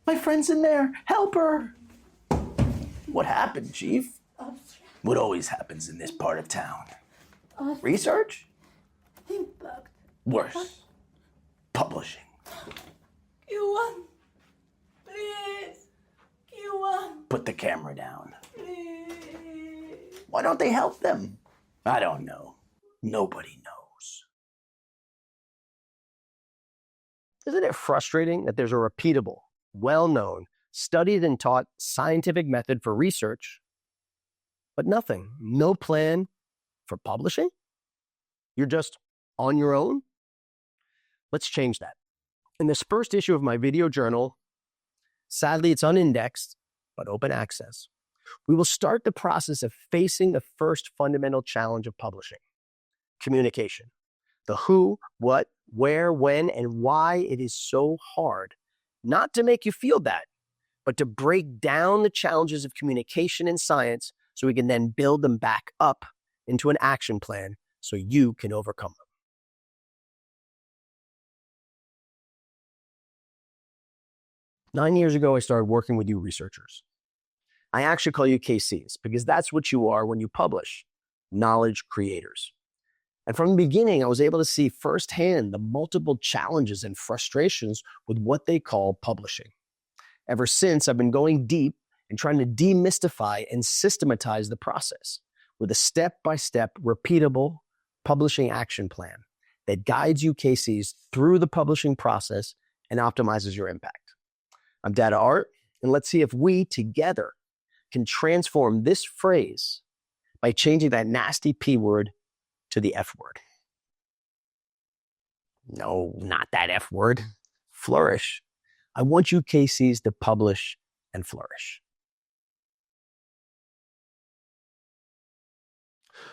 My friend's in there. Help her. What happened, Chief? What always happens in this part of town? Research? Impact. Worse. Publishing. Q1. Please. Q1. Put the camera down. Please. Why don't they help them? I don't know. Nobody knows. Isn't it frustrating that there's a repeatable, well-known, studied and taught scientific method for research, but nothing, no plan for publishing? You're just on your own? Let's change that. In this first issue of my video journal, sadly it's unindexed, but open access, we will start the process of facing the first fundamental challenge of publishing: communication. The who, what, where, when, and why it is so hard, not to make you feel bad, but to break down the challenges of communication in science so we can then build them back up into an action plan so you can overcome them. Nine years ago, I started working with you researchers. I actually call you KCs because that's what you are when you publish: knowledge creators. And from the beginning, I was able to see firsthand the multiple challenges and frustrations with what they call publishing. Ever since, I've been going deep and trying to demystify and systematize the process with a step-by-step, repeatable publishing action plan that guides you KCs through the publishing process and optimizes your impact. I'm Data Art, and let's see if we together can transform this phrase by changing that nasty P word to the F word. No, not that F word. Flourish. I want you KCs to publish and flourish.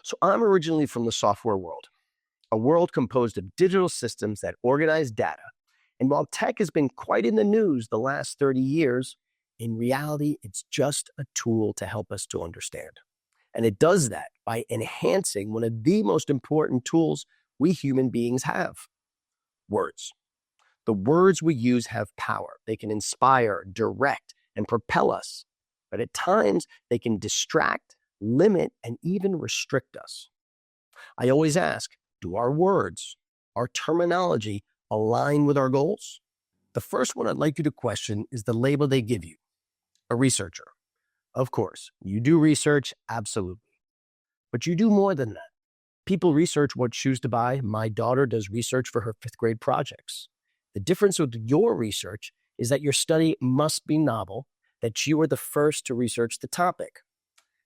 So I'm originally from the software world, a world composed of digital systems that organize data. And while tech has been quite in the news the last 30 years, in reality, it's just a tool to help us to understand. And it does that by enhancing one of the most important tools we human beings have: words. The words we use have power. They can inspire, direct, and propel us. But at times, they can distract, limit, and even restrict us. I always ask, do our words, our terminology, align with our goals? The first one I'd like you to question is the label they give you: a researcher. Of course, you do research, absolutely. But you do more than that. People research what shoes to buy. My daughter does research for her 5th grade projects. The difference with your research is that your study must be novel, that you are the first to research the topic.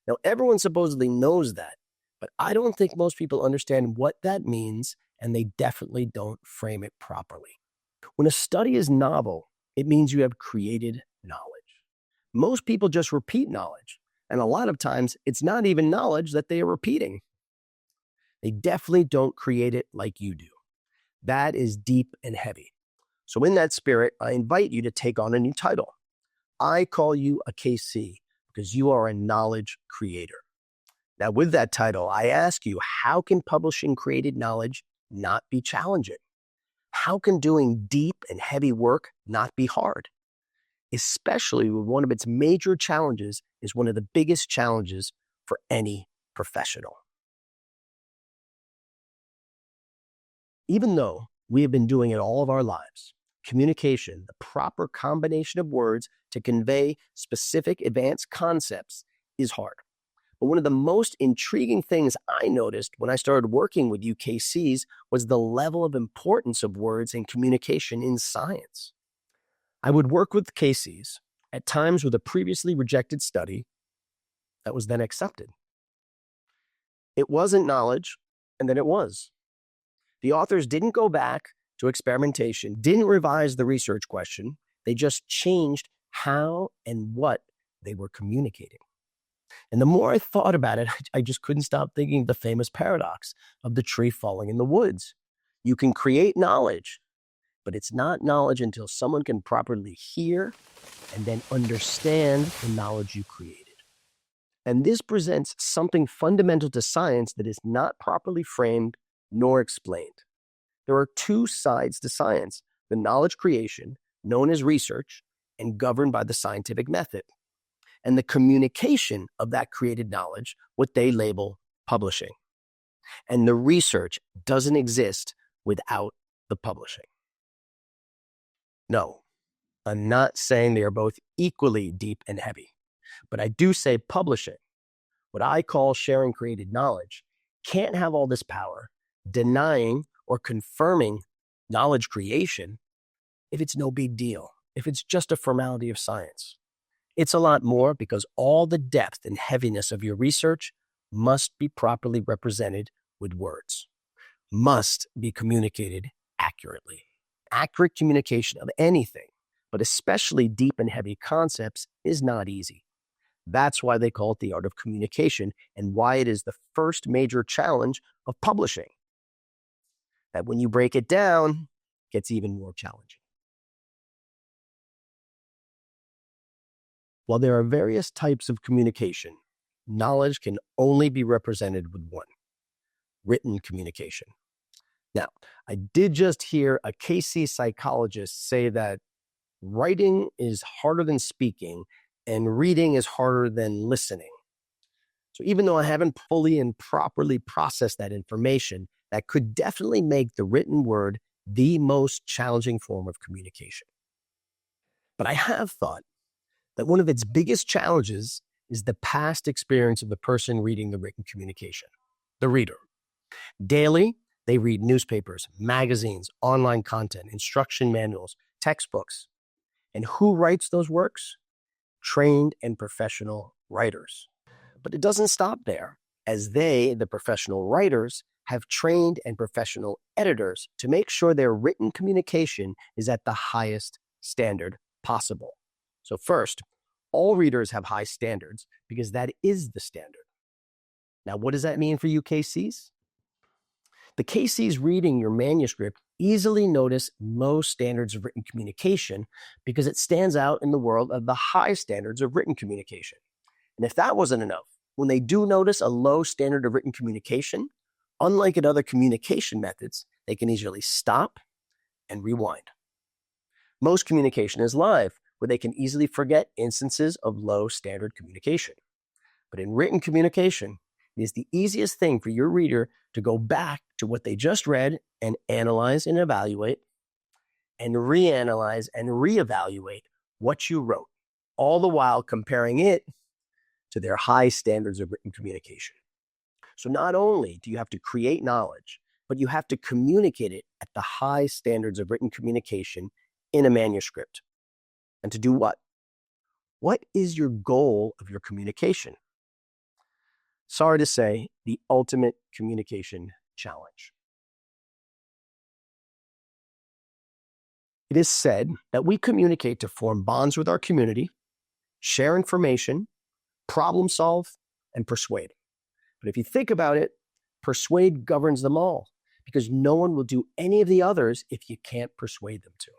Now, everyone supposedly knows that, but I don't think most people understand what that means, and they definitely don't frame it properly. When a study is novel, it means you have created knowledge. Most people just repeat knowledge, and a lot of times it's not even knowledge that they are repeating. They definitely don't create it like you do. That is deep and heavy. So in that spirit, I invite you to take on a new title. I call you a KC because you are a knowledge creator. Now with that title, I ask you, how can publishing created knowledge not be challenging? How can doing deep and heavy work not be hard? Especially when one of its major challenges is one of the biggest challenges for any professional. Even though we have been doing it all of our lives, communication, the proper combination of words to convey specific advanced concepts, is hard. But one of the most intriguing things I noticed when I started working with UKCs was the level of importance of words in communication in science. I would work with KCs, at times with a previously rejected study that was then accepted. It wasn't knowledge, and then it was. The authors didn't go back to experimentation, didn't revise the research question. They just changed how and what they were communicating. And the more I thought about it, I just couldn't stop thinking of the famous paradox of the tree falling in the woods. You can create knowledge, but it's not knowledge until someone can properly hear and then understand the knowledge you created. And this presents something fundamental to science that is not properly framed nor explained. There are two sides to science: the knowledge creation, known as research, and governed by the scientific method, and the communication of that created knowledge, what they label publishing. And the research doesn't exist without the publishing. No, I'm not saying they are both equally deep and heavy, but I do say publishing, what I call sharing created knowledge, can't have all this power, denying or confirming knowledge creation if it's no big deal, if it's just a formality of science. It's a lot more because all the depth and heaviness of your research must be properly represented with words, must be communicated accurately. Accurate communication of anything, but especially deep and heavy concepts, is not easy. That's why they call it the art of communication and why it is the first major challenge of publishing. That when you break it down, it gets even more challenging. While there are various types of communication, knowledge can only be represented with one: written communication. Now, I did just hear a KC psychologist say that writing is harder than speaking and reading is harder than listening. So even though I haven't fully and properly processed that information, that could definitely make the written word the most challenging form of communication. But I have thought that one of its biggest challenges is the past experience of the person reading the written communication, the reader. Daily, they read newspapers, magazines, online content, instruction manuals, textbooks. And who writes those works? Trained and professional writers. But it doesn't stop there, as they, the professional writers, have trained and professional editors to make sure their written communication is at the highest standard possible. So first, all readers have high standards because that is the standard. Now, what does that mean for you KCs? The KCs reading your manuscript easily notice low standards of written communication because it stands out in the world of the high standards of written communication. And if that wasn't enough, when they do notice a low standard of written communication, unlike in other communication methods, they can easily stop and rewind. Most communication is live, where they can easily forget instances of low standard communication. But in written communication, it is the easiest thing for your reader to go back to what they just read and analyze and evaluate, and reanalyze and reevaluate what you wrote, all the while comparing it to their high standards of written communication. So not only do you have to create knowledge, but you have to communicate it at the high standards of written communication in a manuscript. And to do what? What is your goal of your communication? Sorry to say, the ultimate communication challenge. It is said that we communicate to form bonds with our community, share information, problem solve, and persuade. But if you think about it, persuade governs them all because no one will do any of the others if you can't persuade them to.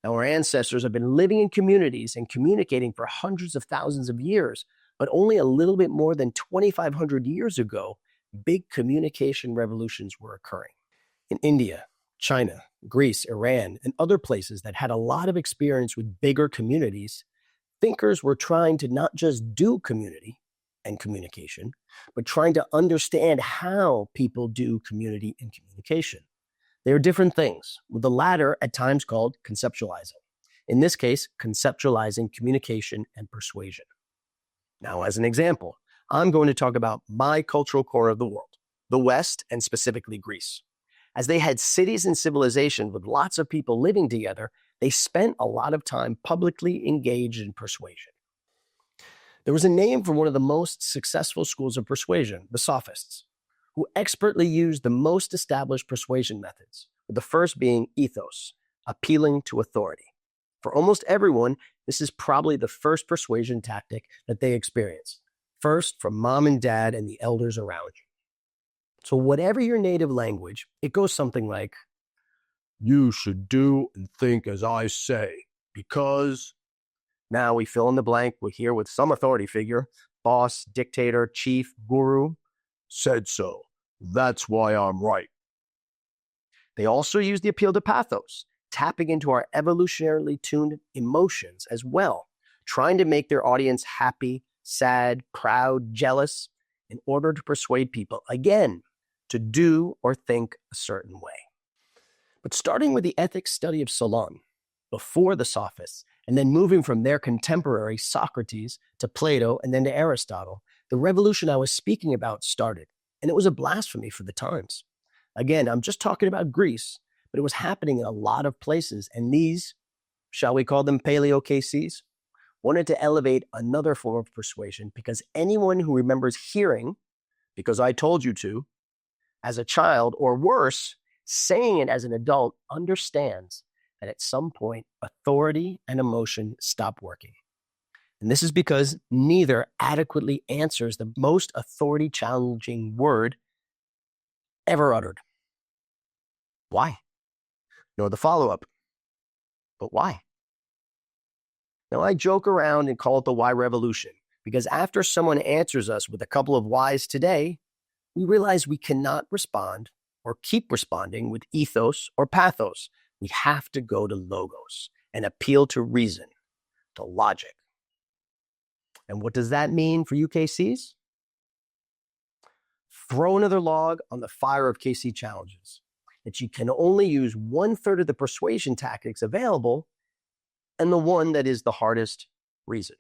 Now, our ancestors have been living in communities and communicating for hundreds of thousands of years, but only a little bit more than 2,500 years ago, big communication revolutions were occurring. In India, China, Greece, Iran, and other places that had a lot of experience with bigger communities, thinkers were trying to not just do community and communication, but trying to understand how people do community and communication. They are different things, with the latter at times called conceptualizing. In this case, conceptualizing communication and persuasion. Now, as an example, I'm going to talk about my cultural corner of the world, the West, and specifically Greece. As they had cities and civilization with lots of people living together, they spent a lot of time publicly engaged in persuasion. There was a name for one of the most successful schools of persuasion, the Sophists, who expertly used the most established persuasion methods, with the first being ethos, appealing to authority. For almost everyone, this is probably the first persuasion tactic that they experience, first from mom and dad and the elders around you. So whatever your native language, it goes something like, "You should do and think as I say, because..." Now we fill in the blank, we're here with some authority figure, boss, dictator, chief, guru, "Said so. That's why I'm right." They also use the appeal to pathos, tapping into our evolutionarily tuned emotions as well, trying to make their audience happy, sad, proud, jealous, in order to persuade people, again, to do or think a certain way. But starting with the ethics study of Solon, before the Sophists, and then moving from their contemporary Socrates to Plato and then to Aristotle, the revolution I was speaking about started, and it was a blasphemy for the times. Again, I'm just talking about Greece, but it was happening in a lot of places, and these, shall we call them paleo-KCs, wanted to elevate another form of persuasion because anyone who remembers hearing, because I told you to, as a child, or worse, saying it as an adult, understands that at some point, authority and emotion stop working. And this is because neither adequately answers the most authority-challenging word ever uttered. Why? Nor the follow-up. But why? Now, I joke around and call it the why revolution, because after someone answers us with a couple of whys today, we realize we cannot respond or keep responding with ethos or pathos. We have to go to logos and appeal to reason, to logic. And what does that mean for UKCs? Throw another log on the fire of KC challenges, that you can only use 1/3 of the persuasion tactics available, and the one that is the hardest, reason.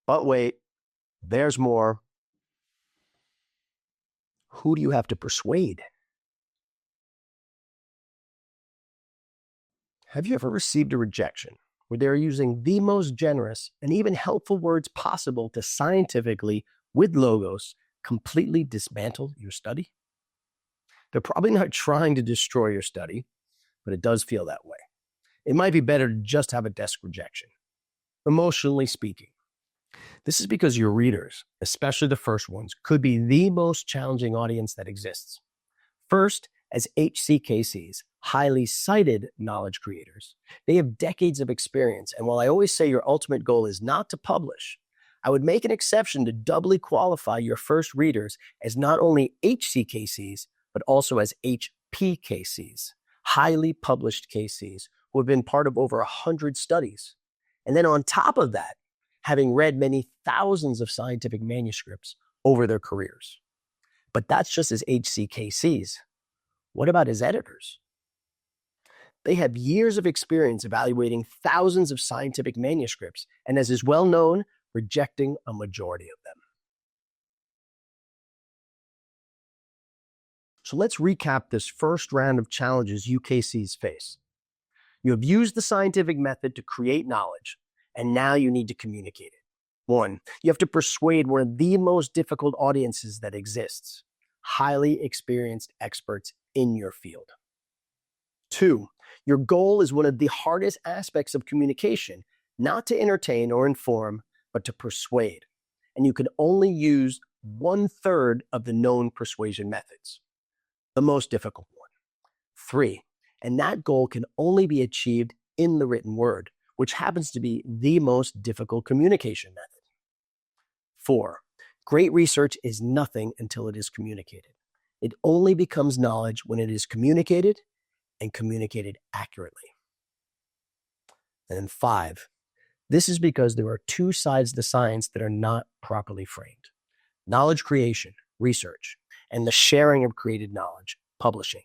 But wait, there's more. Who do you have to persuade? Have you ever received a rejection where they're using the most generous and even helpful words possible to scientifically, with logos, completely dismantle your study? They're probably not trying to destroy your study, but it does feel that way. It might be better to just have a desk rejection, emotionally speaking. This is because your readers, especially the first ones, could be the most challenging audience that exists. First, as HCKCs, highly cited knowledge creators, they have decades of experience. And while I always say your ultimate goal is not to publish, I would make an exception to doubly qualify your first readers as not only HCKCs, but also as HPKCs, highly published KCs who have been part of over 100 studies. And then on top of that, having read many thousands of scientific manuscripts over their careers. But that's just as HCKCs. What about as editors? They have years of experience evaluating thousands of scientific manuscripts, and as is well known, rejecting a majority of them. So let's recap this first round of challenges UKCs face. You have used the scientific method to create knowledge, and now you need to communicate it. 1, you have to persuade one of the most difficult audiences that exists, highly experienced experts in your field. 2, your goal is one of the hardest aspects of communication, not to entertain or inform, but to persuade. And you can only use 1/3 of the known persuasion methods, the most difficult one. 3, and that goal can only be achieved in the written word, which happens to be the most difficult communication method. 4, great research is nothing until it is communicated. It only becomes knowledge when it is communicated and communicated accurately. And then 5, this is because there are two sides to science that are not properly framed: knowledge creation, research, and the sharing of created knowledge, publishing.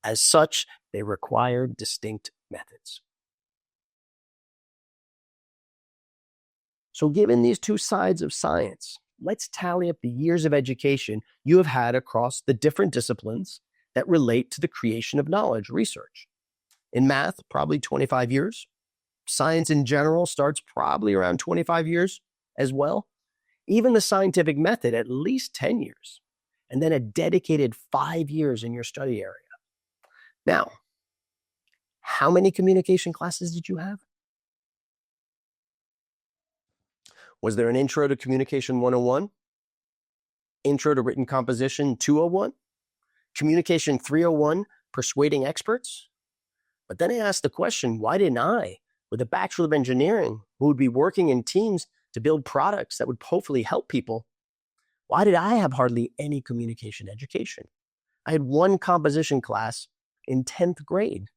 As such, they require distinct methods. So given these two sides of science, let's tally up the years of education you have had across the different disciplines that relate to the creation of knowledge research. In math, probably 25 years. Science in general starts probably around 25 years as well. Even the scientific method, at least 10 years. And then a dedicated 5 years in your study area. Now, how many communication classes did you have? Was there an Intro to Communication 101? Intro to Written Composition 201? Communication 301, Persuading Experts? But then I asked the question, why didn't I, with a Bachelor of Engineering, who would be working in teams to build products that would hopefully help people, why did I have hardly any communication education? I had one composition class in 10th grade,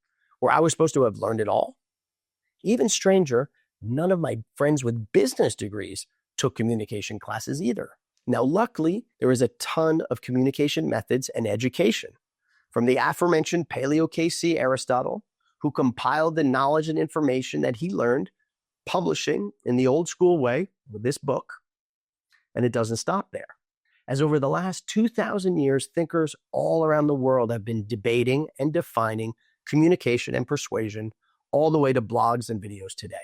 or I was supposed to have learned it all. Even stranger, none of my friends with business degrees took communication classes either. Now, luckily, there is a ton of communication methods and education. From the aforementioned Paleo KC Aristotle, who compiled the knowledge and information that he learned, publishing in the old school way with this book. And it doesn't stop there. As over the last 2,000 years, thinkers all around the world have been debating and defining communication and persuasion all the way to blogs and videos today.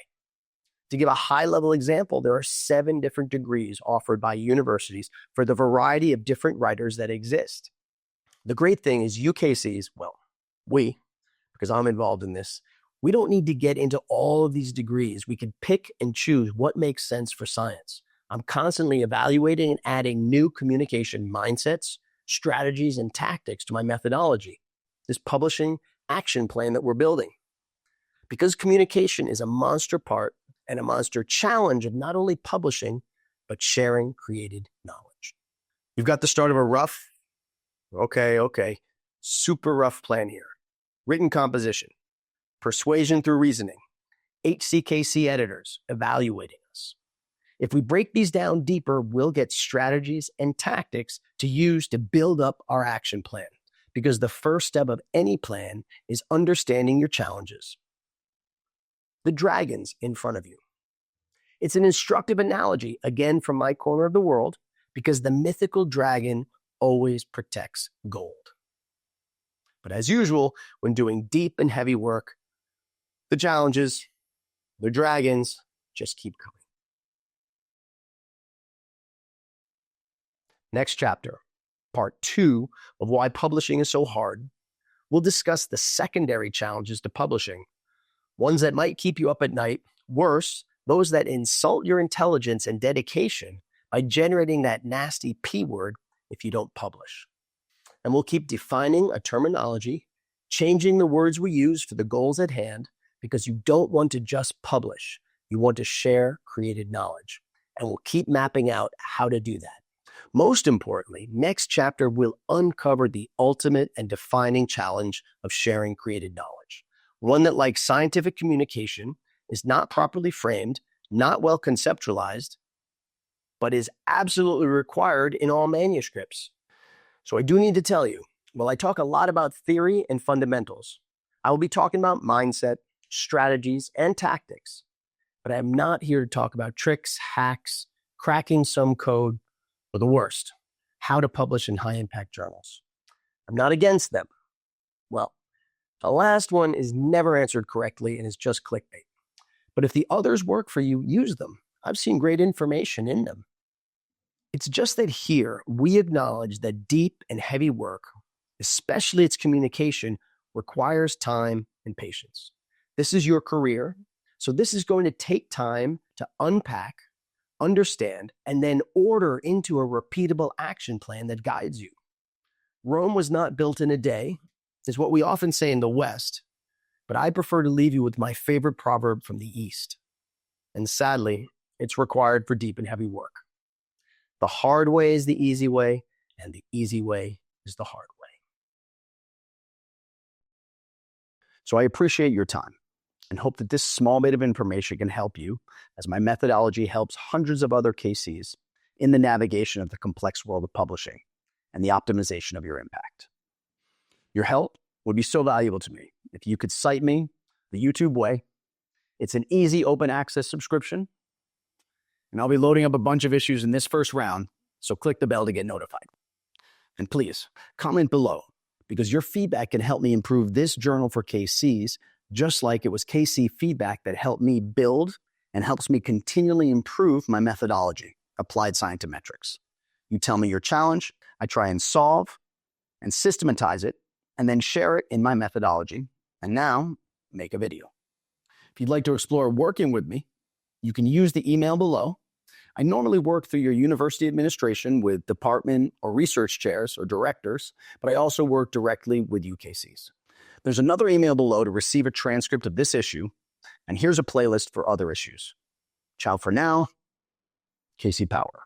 To give a high-level example, there are 7 different degrees offered by universities for the variety of different writers that exist. The great thing is UKCs, well, because I'm involved in this, we don't need to get into all of these degrees. We can pick and choose what makes sense for science. I'm constantly evaluating and adding new communication mindsets, strategies, and tactics to my methodology, this publishing action plan that we're building. Because communication is a monster part and a monster challenge of not only publishing, but sharing created knowledge. You've got the start of a rough, super rough plan here. Written composition, persuasion through reasoning, HCKC editors evaluating us. If we break these down deeper, we'll get strategies and tactics to use to build up our action plan, because the first step of any plan is understanding your challenges. The dragons in front of you. It's an instructive analogy, again from my corner of the world, because the mythical dragon always protects gold. But as usual, when doing deep and heavy work, the challenges, the dragons, just keep coming. Next chapter, part 2 of why publishing is so hard, we'll discuss the secondary challenges to publishing, ones that might keep you up at night, worse, those that insult your intelligence and dedication by generating that nasty P word if you don't publish. And we'll keep defining a terminology, changing the words we use for the goals at hand, because you don't want to just publish. You want to share created knowledge. And we'll keep mapping out how to do that. Most importantly, next chapter will uncover the ultimate and defining challenge of sharing created knowledge. One that, like scientific communication, is not properly framed, not well conceptualized, but is absolutely required in all manuscripts. So I do need to tell you, while I talk a lot about theory and fundamentals, I will be talking about mindset, strategies, and tactics. But I am not here to talk about tricks, hacks, cracking some code, or the worst, how to publish in high-impact journals. I'm not against them. Well, the last one is never answered correctly and is just clickbait. But if the others work for you, use them. I've seen great information in them. It's just that here, we acknowledge that deep and heavy work, especially its communication, requires time and patience. This is your career, so this is going to take time to unpack, understand, and then order into a repeatable action plan that guides you. Rome was not built in a day, is what we often say in the West, but I prefer to leave you with my favorite proverb from the East. And sadly, it's required for deep and heavy work. The hard way is the easy way, and the easy way is the hard way. So I appreciate your time and hope that this small bit of information can help you, as my methodology helps hundreds of other KCs in the navigation of the complex world of publishing and the optimization of your impact. Your help would be so valuable to me if you could cite me the YouTube way. It's an easy open access subscription, and I'll be loading up a bunch of issues in this first round, so click the bell to get notified. And please, comment below, because your feedback can help me improve this journal for KCs, just like it was KC feedback that helped me build and helps me continually improve my methodology, applied scientometrics. You tell me your challenge, I try and solve and systematize it, and then share it in my methodology, and now make a video. If you'd like to explore working with me, you can use the email below. I normally work through your university administration with department or research chairs or directors, but I also work directly with UKCs. There's another email below to receive a transcript of this issue, and here's a playlist for other issues. Ciao for now, KC Power.